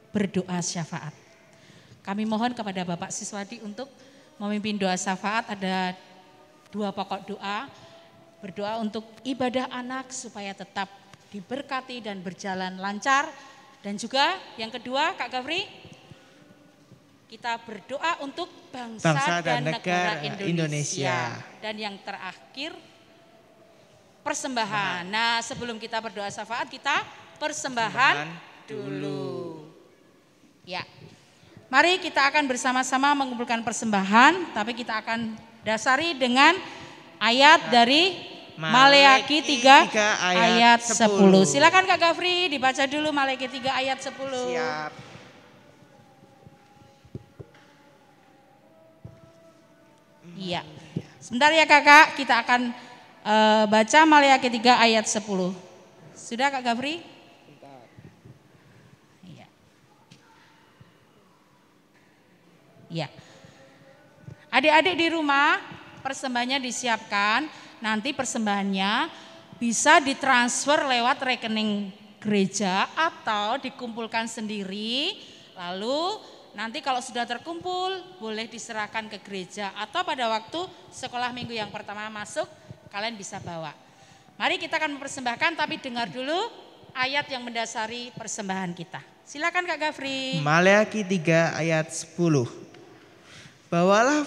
berdoa syafaat. Kami mohon kepada Bapak Siswadi untuk memimpin doa syafaat. Ada 2 pokok doa. Berdoa untuk ibadah anak supaya tetap diberkati dan berjalan lancar. Dan juga yang kedua Kak Gafri, kita berdoa untuk bangsa dan negara Indonesia. Dan yang terakhir persembahan. Nah, sebelum kita berdoa syafaat, kita persembahan dulu. Ya. Mari kita akan bersama-sama mengumpulkan persembahan, tapi kita akan dasari dengan ayat dari Maleakhi 3 ayat 10. Silakan Kak Gafri dibaca dulu Maleakhi 3 ayat 10. Siap. Iya. Sebentar ya Kakak, kita akan baca Maleakhi 3 ayat 10. Sudah Kak Gafri? Iya. Iya. Adik-adik di rumah, persembahannya disiapkan. Nanti persembahannya bisa ditransfer lewat rekening gereja atau dikumpulkan sendiri. Lalu nanti kalau sudah terkumpul boleh diserahkan ke gereja atau pada waktu sekolah minggu yang pertama masuk kalian bisa bawa. Mari kita akan mempersembahkan, tapi dengar dulu ayat yang mendasari persembahan kita. Silakan Kak Gafri. Maleakhi 3 ayat 10. Bawalah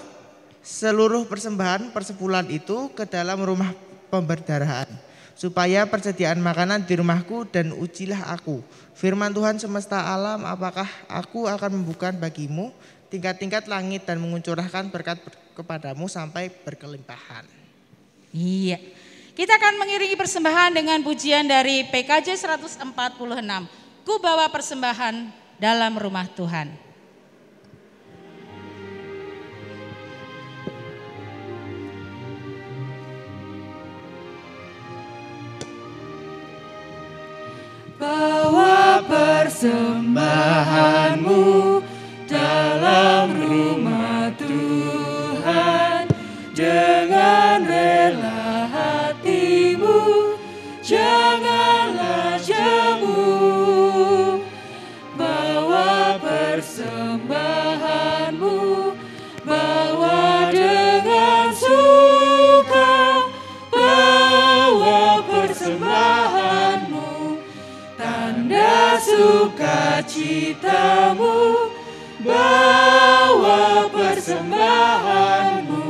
seluruh persembahan persepuluhan itu ke dalam rumah pemberdarahan, supaya persediaan makanan di rumahku, dan ujilah aku. Firman Tuhan semesta alam, apakah aku akan membuka bagimu tingkat-tingkat langit dan mengucurkan berkat kepadamu sampai berkelimpahan. Iya. Kita akan mengiringi persembahan dengan pujian dari PKJ 146. Ku bawa persembahan dalam rumah Tuhan. Bawa persembahanmu dalam rumah Tuhan, dengan rela hatimu, janganlah jemu. Bawa persembahanmu, bawa dengan suka, bawa persembahanmu, tanda sukacitamu, bawa persembahanmu,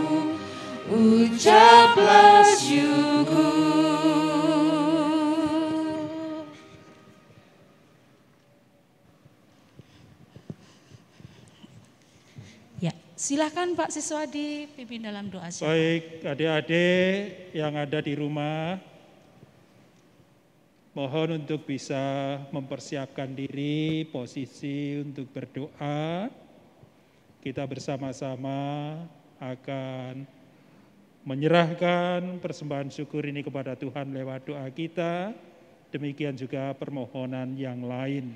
ucaplah syukur. Ya, Silakan Pak Siswadi pimpin dalam doa syafaat. Baik, adik-adik yang ada di rumah, mohon untuk bisa mempersiapkan diri, posisi untuk berdoa. Kita bersama-sama akan menyerahkan persembahan syukur ini kepada Tuhan lewat doa kita. Demikian juga permohonan yang lain.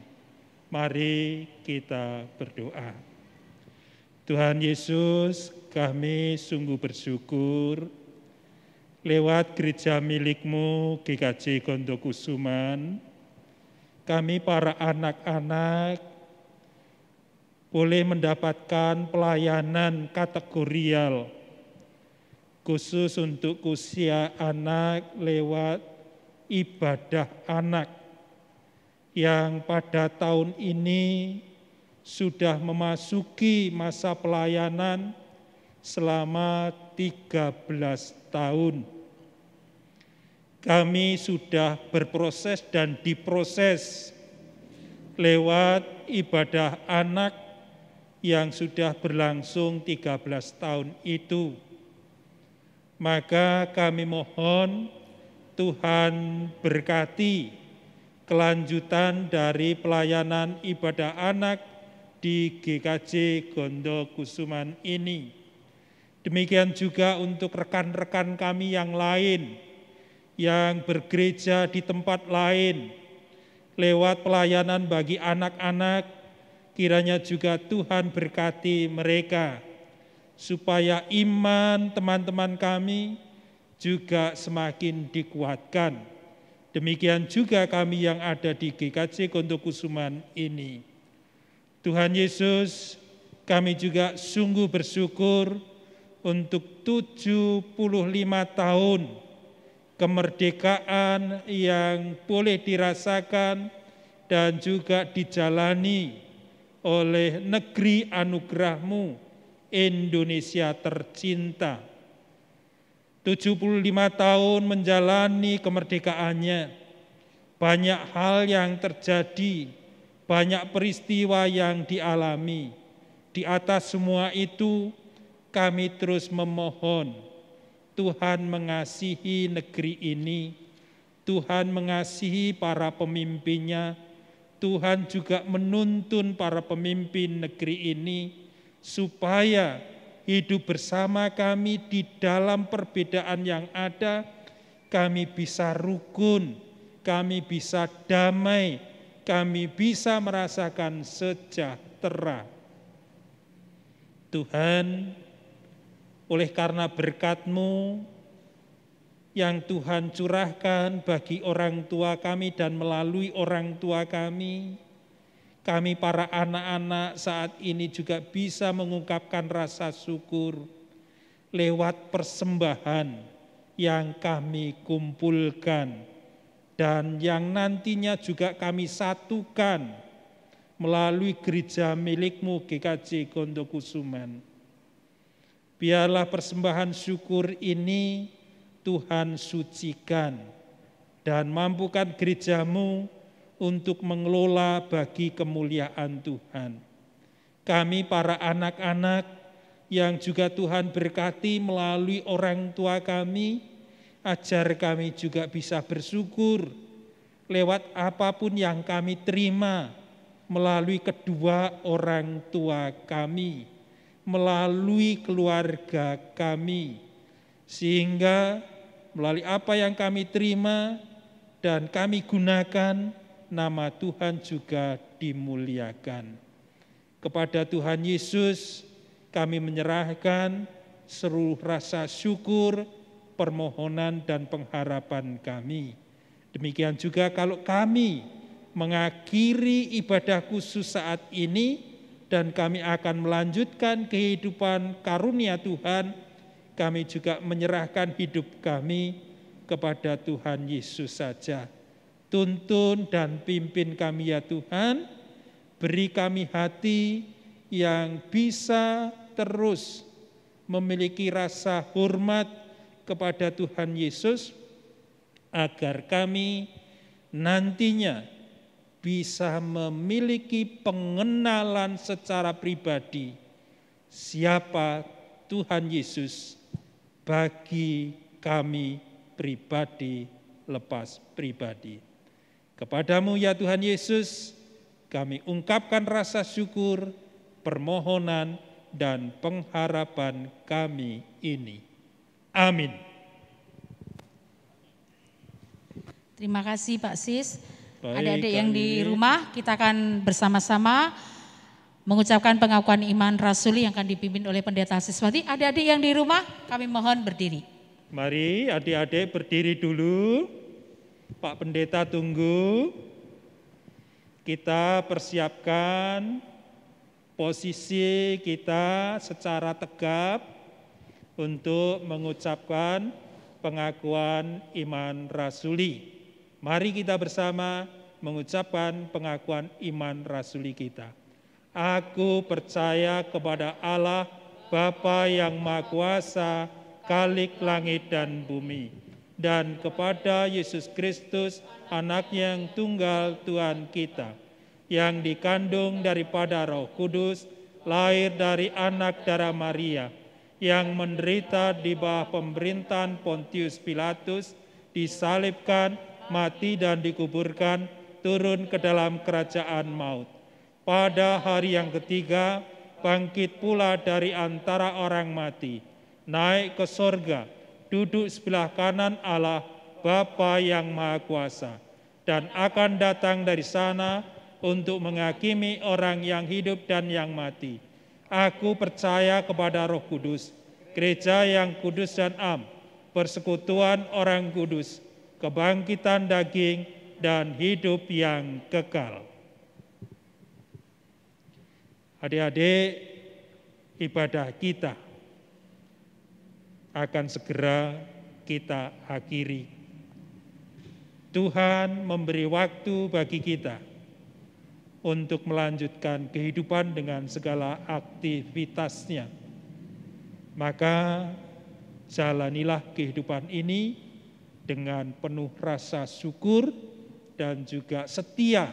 Mari kita berdoa. Tuhan Yesus, kami sungguh bersyukur lewat gereja milik-Mu GKJ Gondokusuman, kami para anak-anak boleh mendapatkan pelayanan kategorial khusus untuk usia anak lewat ibadah anak yang pada tahun ini sudah memasuki masa pelayanan selama 13 tahun. Kami sudah berproses dan diproses lewat ibadah anak yang sudah berlangsung 13 tahun itu. Maka kami mohon Tuhan berkati kelanjutan dari pelayanan ibadah anak di GKJ Gondokusuman ini. Demikian juga untuk rekan-rekan kami yang lain, yang bergereja di tempat lain, lewat pelayanan bagi anak-anak, kiranya juga Tuhan berkati mereka, supaya iman teman-teman kami juga semakin dikuatkan. Demikian juga kami yang ada di GKJ Gondokusuman ini. Tuhan Yesus, kami juga sungguh bersyukur untuk 75 tahun kemerdekaan yang boleh dirasakan dan juga dijalani oleh negeri anugerah-Mu, Indonesia tercinta. 75 tahun menjalani kemerdekaannya, banyak hal yang terjadi, banyak peristiwa yang dialami. Di atas semua itu, kami terus memohon Tuhan mengasihi negeri ini, Tuhan mengasihi para pemimpinnya, Tuhan juga menuntun para pemimpin negeri ini supaya hidup bersama kami di dalam perbedaan yang ada, kami bisa rukun, kami bisa damai, kami bisa merasakan sejahtera. Tuhan, oleh karena berkat-Mu yang Tuhan curahkan bagi orang tua kami dan melalui orang tua kami para anak-anak saat ini juga bisa mengungkapkan rasa syukur lewat persembahan yang kami kumpulkan dan yang nantinya juga kami satukan melalui gereja milik-Mu GKJ Gondokusuman. Biarlah persembahan syukur ini Tuhan sucikan dan mampukan gereja-Mu untuk mengelola bagi kemuliaan Tuhan. Kami para anak-anak yang juga Tuhan berkati melalui orang tua kami, ajar kami juga bisa bersyukur lewat apapun yang kami terima melalui kedua orang tua kami, melalui keluarga kami, sehingga melalui apa yang kami terima dan kami gunakan, nama Tuhan juga dimuliakan. Kepada Tuhan Yesus kami menyerahkan seluruh rasa syukur, permohonan dan pengharapan kami. Demikian juga kalau kami mengakhiri ibadah khusus saat ini dan kami akan melanjutkan kehidupan karunia Tuhan, kami juga menyerahkan hidup kami kepada Tuhan Yesus saja. Tuntun dan pimpin kami ya Tuhan, beri kami hati yang bisa terus memiliki rasa hormat kepada Tuhan Yesus, agar kami nantinya bisa memiliki pengenalan secara pribadi siapa Tuhan Yesus bagi kami pribadi lepas pribadi. Kepadamu ya Tuhan Yesus, kami ungkapkan rasa syukur, permohonan, dan pengharapan kami ini. Amin. Terima kasih Pak Sis. Baik, Adik-adik Kak yang di Lili. rumah, kita akan bersama-sama mengucapkan pengakuan iman rasuli yang akan dipimpin oleh Pendeta Siswati. Adik-adik yang di rumah, kami mohon berdiri. Mari adik-adik berdiri dulu. Pak Pendeta tunggu. Kita persiapkan posisi kita secara tegap untuk mengucapkan pengakuan iman rasuli. Mari kita bersama mengucapkan pengakuan iman rasuli kita. Aku percaya kepada Allah, Bapa yang Maha Kuasa, Khalik langit dan bumi, dan kepada Yesus Kristus, Anak yang tunggal Tuhan kita, yang dikandung daripada Roh Kudus, lahir dari anak darah Maria, yang menderita di bawah pemerintahan Pontius Pilatus, disalibkan, mati dan dikuburkan, turun ke dalam kerajaan maut. Pada hari yang ketiga, bangkit pula dari antara orang mati, naik ke sorga, duduk sebelah kanan Allah, Bapa yang Maha Kuasa, dan akan datang dari sana untuk menghakimi orang yang hidup dan yang mati. Aku percaya kepada Roh Kudus, gereja yang kudus dan am, persekutuan orang kudus, kebangkitan daging, dan hidup yang kekal. Adik-adik, ibadah kita akan segera kita akhiri. Tuhan memberi waktu bagi kita untuk melanjutkan kehidupan dengan segala aktivitasnya. Maka jalanilah kehidupan ini dengan penuh rasa syukur dan juga setia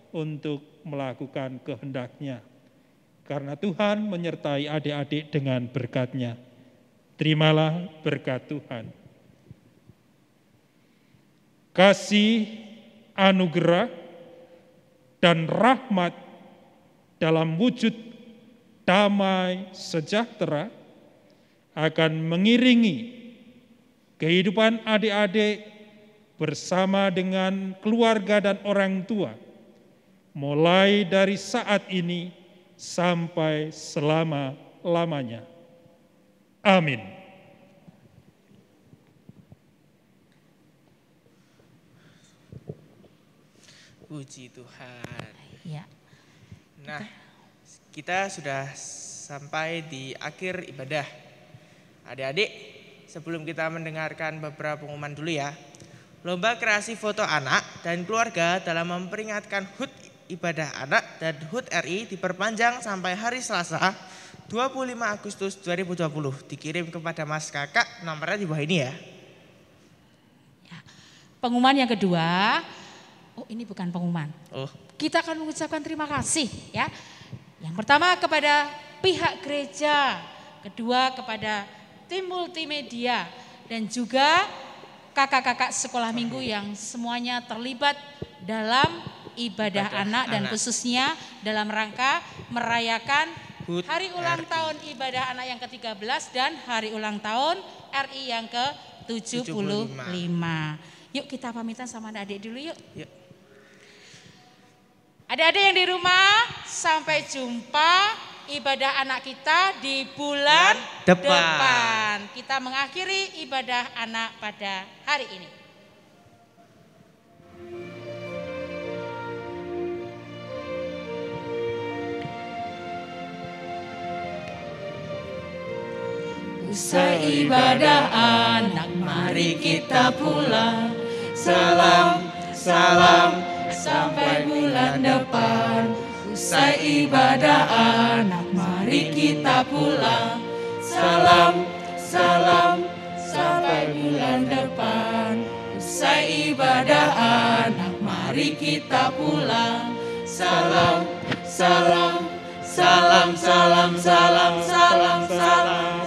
untuk melakukan kehendak-Nya. Karena Tuhan menyertai adik-adik dengan berkat-Nya. Terimalah berkat Tuhan. Kasih, anugerah, dan rahmat dalam wujud damai sejahtera akan mengiringi kehidupan adik-adik bersama dengan keluarga dan orang tua, mulai dari saat ini sampai selama-lamanya. Amin. Puji Tuhan. Ya. Nah, kita sudah sampai di akhir ibadah. Adik-adik, sebelum kita mendengarkan beberapa pengumuman dulu ya. Lomba kreasi foto anak dan keluarga dalam memperingatkan HUT ibadah anak dan HUT RI diperpanjang sampai hari Selasa 25 Agustus 2020. Dikirim kepada Mas Kakak, nomornya di bawah ini ya. Pengumuman yang kedua, ini bukan pengumuman. Kita akan mengucapkan terima kasih ya. Yang pertama kepada pihak gereja, kedua kepada tim multimedia, dan juga kakak-kakak sekolah minggu yang semuanya terlibat dalam ibadah anak dan khususnya dalam rangka merayakan hari ulang tahun ibadah anak yang ke-13 dan hari ulang tahun RI yang ke-75. Yuk kita pamitan sama adik-adik dulu yuk. Adik-adik yang di rumah, sampai jumpa ibadah anak kita di bulan depan. Kita mengakhiri ibadah anak pada hari ini. Usai ibadah anak, mari kita pulang. Salam, salam, sampai bulan depan. Usai ibadah anak, mari kita pulang. Salam, salam, sampai bulan depan. Usai ibadah anak, mari kita pulang. Salam, salam, salam. salam, salam, salam, salam, salam.